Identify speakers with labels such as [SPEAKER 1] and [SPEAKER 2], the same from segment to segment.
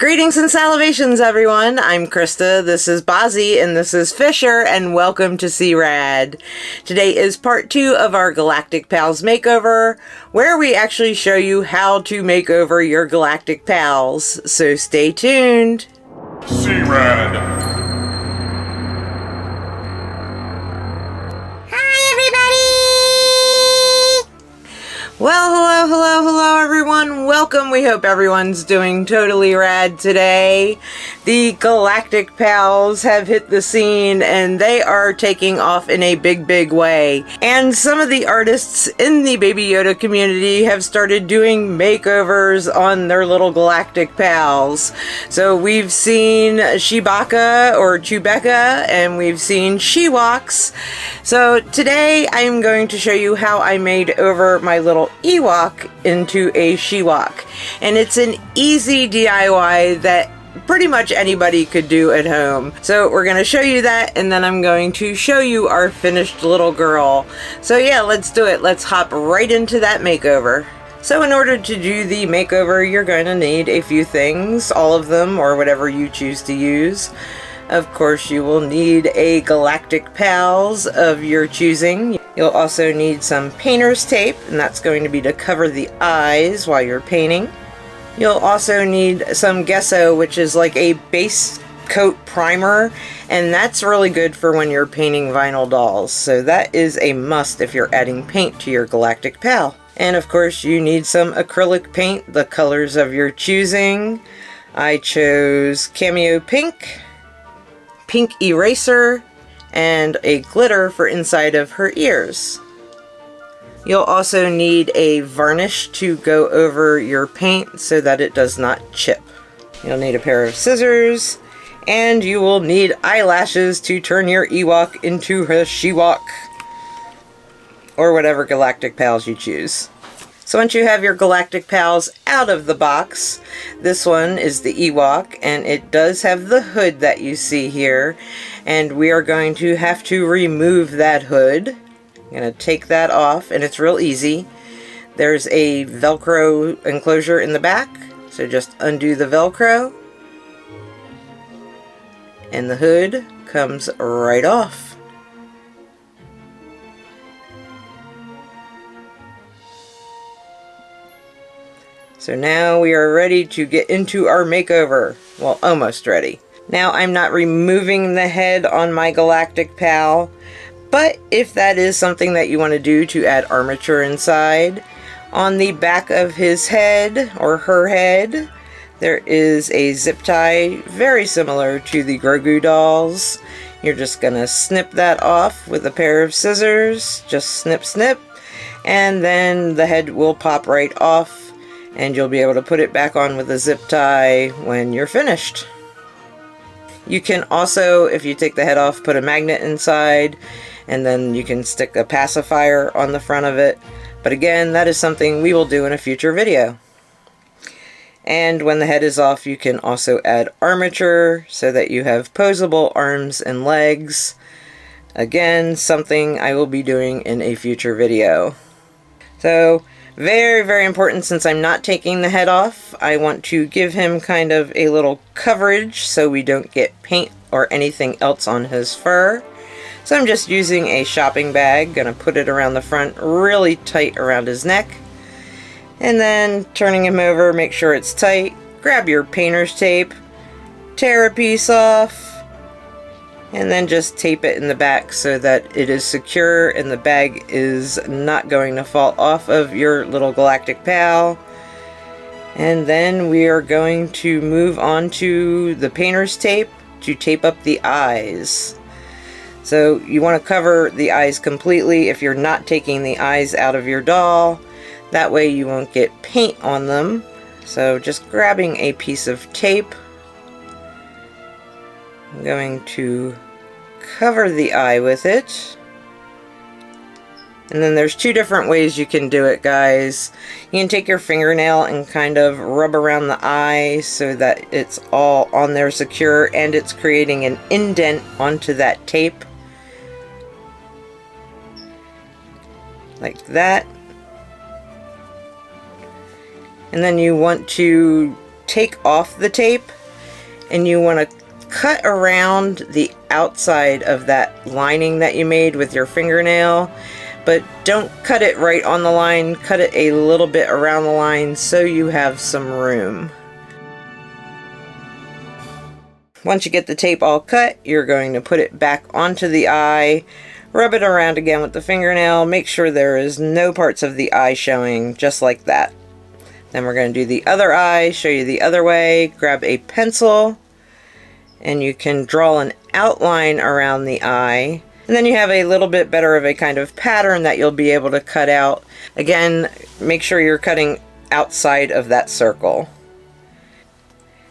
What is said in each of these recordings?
[SPEAKER 1] Greetings and salutations, everyone. I'm Krista, this is Bozzy, and this is Fisher, and welcome to C-Rad. Today is part 2 of our Galactic Pals makeover, where we actually show you how to make over your Galactic Pals, so stay tuned.
[SPEAKER 2] C-Rad.
[SPEAKER 1] Well, hello everyone. Welcome. We hope everyone's doing totally rad today. The Galactic Pals have hit the scene and they are taking off in a big way. And some of the artists in the Baby Yoda community have started doing makeovers on their little Galactic Pals. So we've seen Chewbacca or Chewbacca, and we've seen She-Woks. So today I'm going to show you how I made over my little Ewok into a She-Wok, and it's an easy DIY that pretty much anybody could do at home. So we're going to show you that, and then I'm going to show you our finished little girl. So yeah, let's do it. Let's hop right into that makeover. So in order to do the makeover, you're going to need a few things, all of them or whatever you choose to use. Of course, you will need a Galactic Pals of your choosing. You'll also need some painter's tape, and that's going to be to cover the eyes while you're painting. You'll also need some gesso, which is like a base coat primer, and that's really good for when you're painting vinyl dolls. So that is a must if you're adding paint to your Galactic Pal. And of course, you need some acrylic paint, the colors of your choosing. I chose Cameo Pink, Pink Eraser, and a glitter for inside of her ears. You'll also need a varnish to go over your paint so that it does not chip. You'll need a pair of scissors, and you will need eyelashes to turn your Ewok into her She-Wok, or whatever Galactic Pals you choose. So once you have your Galactic Pals out of the box, this one is the Ewok, and it does have the hood that you see here, and we are going to have to remove that hood. I'm going to take that off, and it's real easy. There's a Velcro enclosure in the back, so just undo the Velcro, and the hood comes right off. So now we are ready to get into our makeover. Well, almost ready. Now I'm not removing the head on my Galactic Pal, but if that is something that you want to do to add armature inside, on the back of his head or her head, there is a zip tie very similar to the Grogu dolls. You're just gonna snip that off with a pair of scissors. Just snip, and then the head will pop right off, and you'll be able to put it back on with a zip tie when you're finished. You can also, if you take the head off, put a magnet inside, and then you can stick a pacifier on the front of it. But again, that is something we will do in a future video. And when the head is off, you can also add armature so that you have posable arms and legs. Again, something I will be doing in a future video. So, very important, since I'm not taking the head off, I want to give him kind of a little coverage so we don't get paint or anything else on his fur. So I'm just using a shopping bag, gonna put it around the front really tight around his neck, and then turning him over, make sure it's tight, grab your painter's tape, tear a piece off, and then just tape it in the back so that it is secure and the bag is not going to fall off of your little Galactic Pal. And then we are going to move on to the painter's tape to tape up the eyes. So you want to cover the eyes completely if you're not taking the eyes out of your doll. That way you won't get paint on them. So just grabbing a piece of tape, I'm going to cover the eye with it. And then there's two different ways you can do it, guys. You can take your fingernail and kind of rub around the eye so that it's all on there secure and it's creating an indent onto that tape. Like that. And then you want to take off the tape and you want to cut around the outside of that lining that you made with your fingernail, but don't cut it right on the line. Cut it a little bit around the line so you have some room. Once you get the tape all cut, you're going to put it back onto the eye, rub it around again with the fingernail, make sure there is no parts of the eye showing, just like that. Then we're going to do the other eye, show you the other way. Grab a pencil and you can draw an outline around the eye. And then you have a little bit better of a kind of pattern that you'll be able to cut out. Again, make sure you're cutting outside of that circle.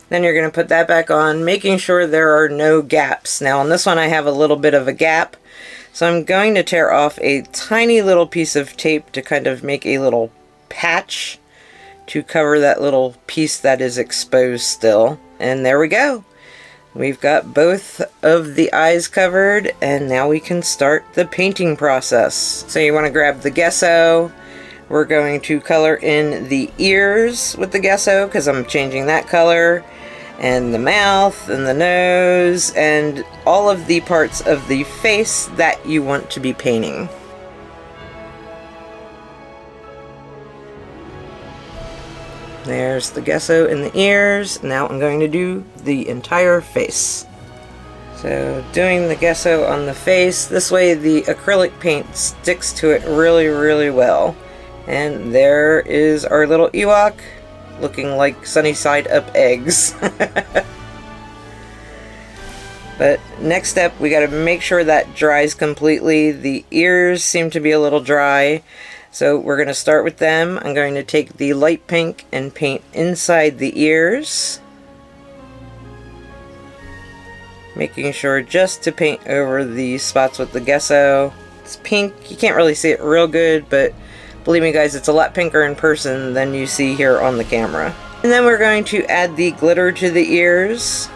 [SPEAKER 1] Then you're going to put that back on, making sure there are no gaps. Now on this one I have a little bit of a gap, so I'm going to tear off a tiny little piece of tape to kind of make a little patch to cover that little piece that is exposed still. And there we go. We've got both of the eyes covered, and now we can start the painting process. So you want to grab the gesso. We're going to color in the ears with the gesso because I'm changing that color, and the mouth and the nose and all of the parts of the face that you want to be painting. There's the gesso in the ears. Now I'm going to do the entire face. So doing the gesso on the face, this way the acrylic paint sticks to it really, really well. And there is our little Ewok, looking like sunny side up eggs. But next step, we got to make sure that dries completely. The ears seem to be a little dry, so we're going to start with them. I'm going to take the light pink and paint inside the ears, making sure just to paint over the spots with the gesso. It's pink, you can't really see it real good, but believe me guys, it's a lot pinker in person than you see here on the camera. And then we're going to add the glitter to the ears,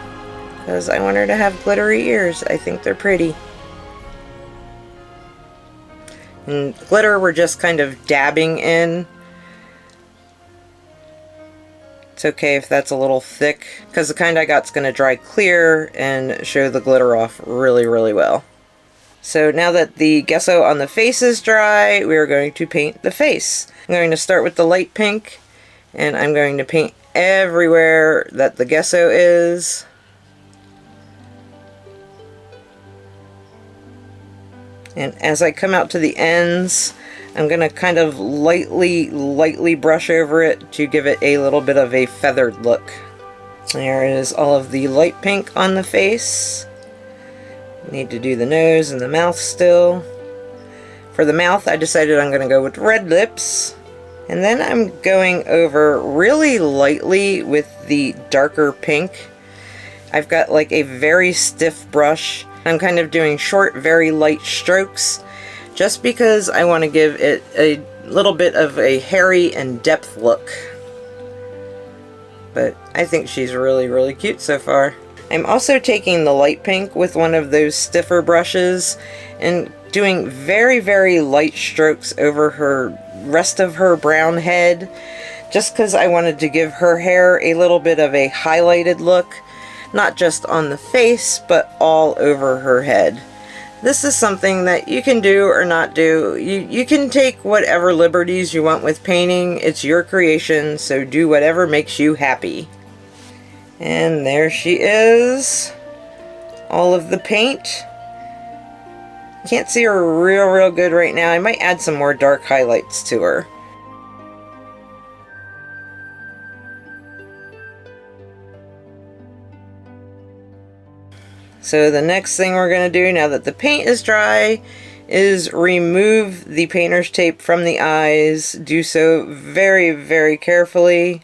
[SPEAKER 1] because I want her to have glittery ears. I think they're pretty. And glitter we're just kind of dabbing in. It's okay if that's a little thick, because the kind I got's going to dry clear and show the glitter off really, really well. So now that the gesso on the face is dry, we are going to paint the face. I'm going to start with the light pink, and I'm going to paint everywhere that the gesso is. And as I come out to the ends, I'm going to kind of lightly brush over it to give it a little bit of a feathered look. There is all of the light pink on the face. Need to do the nose and the mouth still. For the mouth, I decided I'm going to go with red lips. And then I'm going over really lightly with the darker pink. I've got like a very stiff brush. I'm kind of doing short, very light strokes, just because I want to give it a little bit of a hairy and depth look. But I think she's really, really cute so far. I'm also taking the light pink with one of those stiffer brushes and doing very, very light strokes over her rest of her brown head, just because I wanted to give her hair a little bit of a highlighted look, not just on the face, but all over her head. This is something that you can do or not do. You can take whatever liberties you want with painting. It's your creation, so do whatever makes you happy. And there she is. All of the paint. Can't see her real good right now. I might add some more dark highlights to her. So the next thing we're going to do, now that the paint is dry, is remove the painter's tape from the eyes. Do so very, very carefully.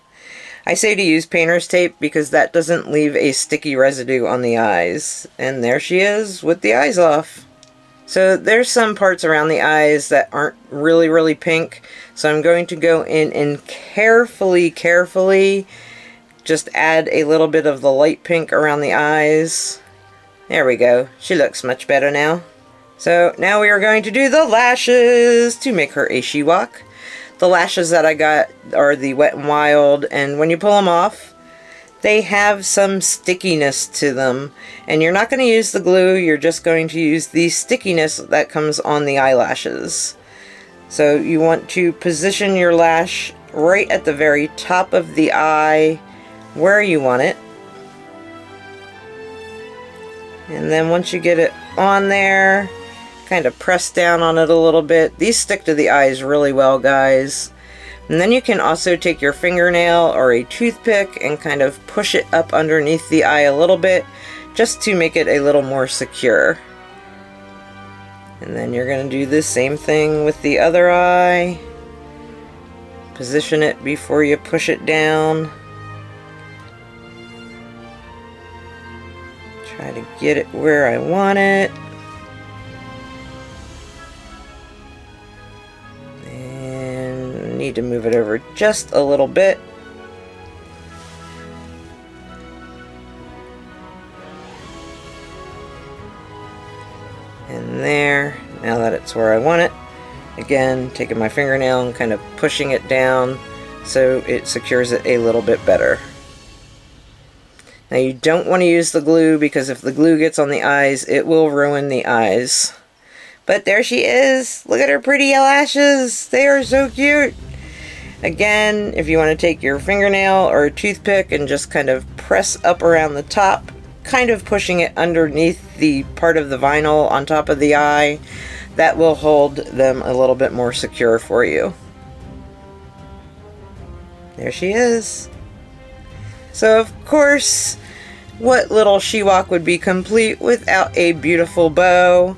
[SPEAKER 1] I say to use painter's tape because that doesn't leave a sticky residue on the eyes. And there she is with the eyes off. So there's some parts around the eyes that aren't really pink. So I'm going to go in and carefully just add a little bit of the light pink around the eyes. There we go. She looks much better now. So now we are going to do the lashes to make her a She-Wok. The lashes that I got are the Wet n Wild, and when you pull them off, they have some stickiness to them. And you're not going to use the glue, you're just going to use the stickiness that comes on the eyelashes. So you want to position your lash right at the very top of the eye where you want it. And then once you get it on there, kind of press down on it a little bit. These stick to the eyes really well, guys. And then you can also take your fingernail or a toothpick and kind of push it up underneath the eye a little bit, just to make it a little more secure. And then you're going to do the same thing with the other eye. Position it before you push it down. Try to get it where I want it. And need to move it over just a little bit. And there, now that it's where I want it, again, taking my fingernail and kind of pushing it down so it secures it a little bit better. Now you don't want to use the glue, because if the glue gets on the eyes, it will ruin the eyes. But there she is! Look at her pretty eyelashes! They are so cute! Again, if you want to take your fingernail or a toothpick and just kind of press up around the top, kind of pushing it underneath the part of the vinyl on top of the eye, that will hold them a little bit more secure for you. There she is. So of course, what little She-Wok would be complete without a beautiful bow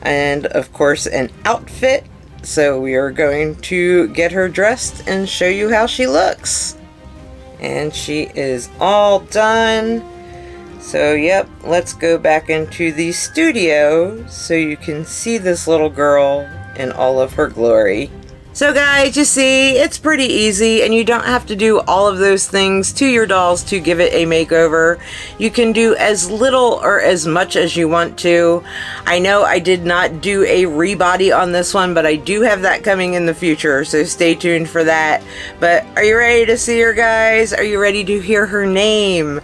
[SPEAKER 1] and of course an outfit. So we are going to get her dressed and show you how she looks. And she is all done. So yep, let's go back into the studio so you can see this little girl in all of her glory. So guys, you see, it's pretty easy, and you don't have to do all of those things to your dolls to give it a makeover. You can do as little or as much as you want to. I know I did not do a rebody on this one, but I do have that coming in the future, so stay tuned for that. But are you ready to see her, guys? Are you ready to hear her name?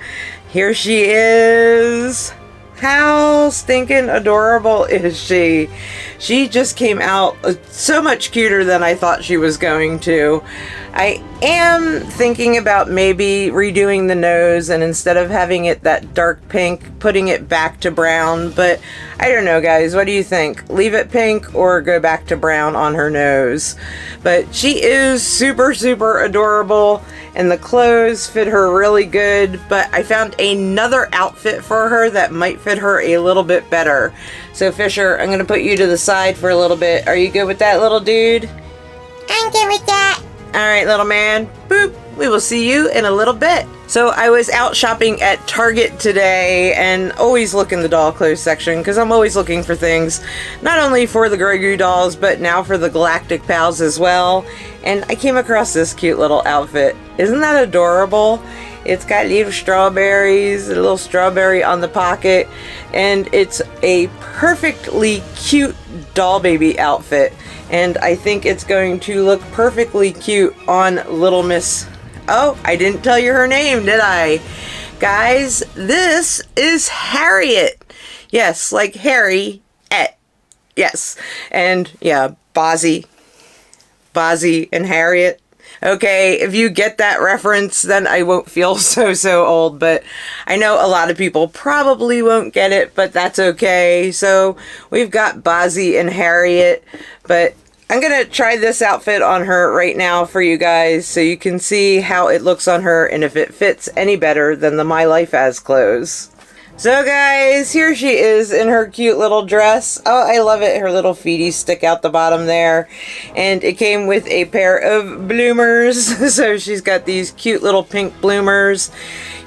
[SPEAKER 1] Here she is. How stinking adorable is she? She just came out so much cuter than I thought she was going to. I am thinking about maybe redoing the nose, and instead of having it that dark pink, putting it back to brown. But I don't know, guys. What do you think? Leave it pink or go back to brown on her nose? But she is super, super adorable, and the clothes fit her really good. But I found another outfit for her that might fit her a little bit better. So Fisher, I'm going to put you to the side for a little bit. Are you good with that, little dude?
[SPEAKER 3] I'm good with that.
[SPEAKER 1] Alright, little man. Boop. We will see you in a little bit. So I was out shopping at Target today, and always look in the doll clothes section, because I'm always looking for things, not only for the Grogu dolls, but now for the Galactic Pals as well. And I came across this cute little outfit. Isn't that adorable? It's got little strawberries, a little strawberry on the pocket, and it's a perfectly cute doll baby outfit. And I think it's going to look perfectly cute on Little Miss... Oh, I didn't tell you her name, did I? Guys, this is Harriet. Yes, like Harry et. Yes. And yeah, Bozzy and Harriet. Okay, if you get that reference, then I won't feel so old, but I know a lot of people probably won't get it, but that's okay. So we've got Bozzy and Harriet, but I'm gonna try this outfit on her right now for you guys so you can see how it looks on her and if it fits any better than the My Life As clothes. So guys, here she is in her cute little dress. Oh, I love it. Her little feeties stick out the bottom there. And it came with a pair of bloomers. So she's got these cute little pink bloomers.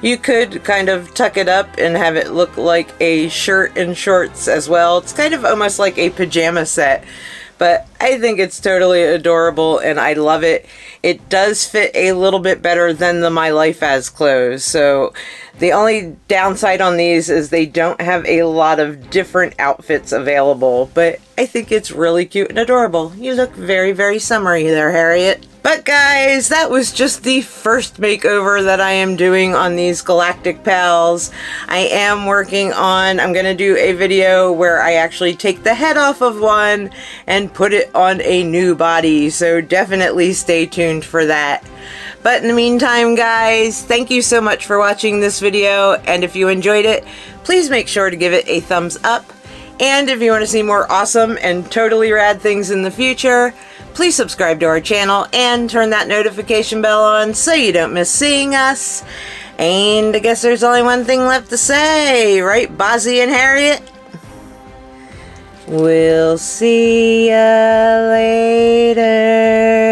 [SPEAKER 1] You could kind of tuck it up and have it look like a shirt and shorts as well. It's kind of almost like a pajama set. But I think it's totally adorable and I love it. It does fit a little bit better than the My Life As clothes. So the only downside on these is they don't have a lot of different outfits available. But I think it's really cute and adorable. You look very, very summery there, Harriet. But guys, that was just the first makeover that I am doing on these Galactic Pals. I am working on, I'm going to do a video where I actually take the head off of one and put it on a new body, so definitely stay tuned for that. But in the meantime, guys, thank you so much for watching this video, and if you enjoyed it, please make sure to give it a thumbs up. And if you want to see more awesome and totally rad things in the future, please subscribe to our channel and turn that notification bell on so you don't miss seeing us. And I guess there's only one thing left to say, right, Bozzy and Harriet? We'll see ya later.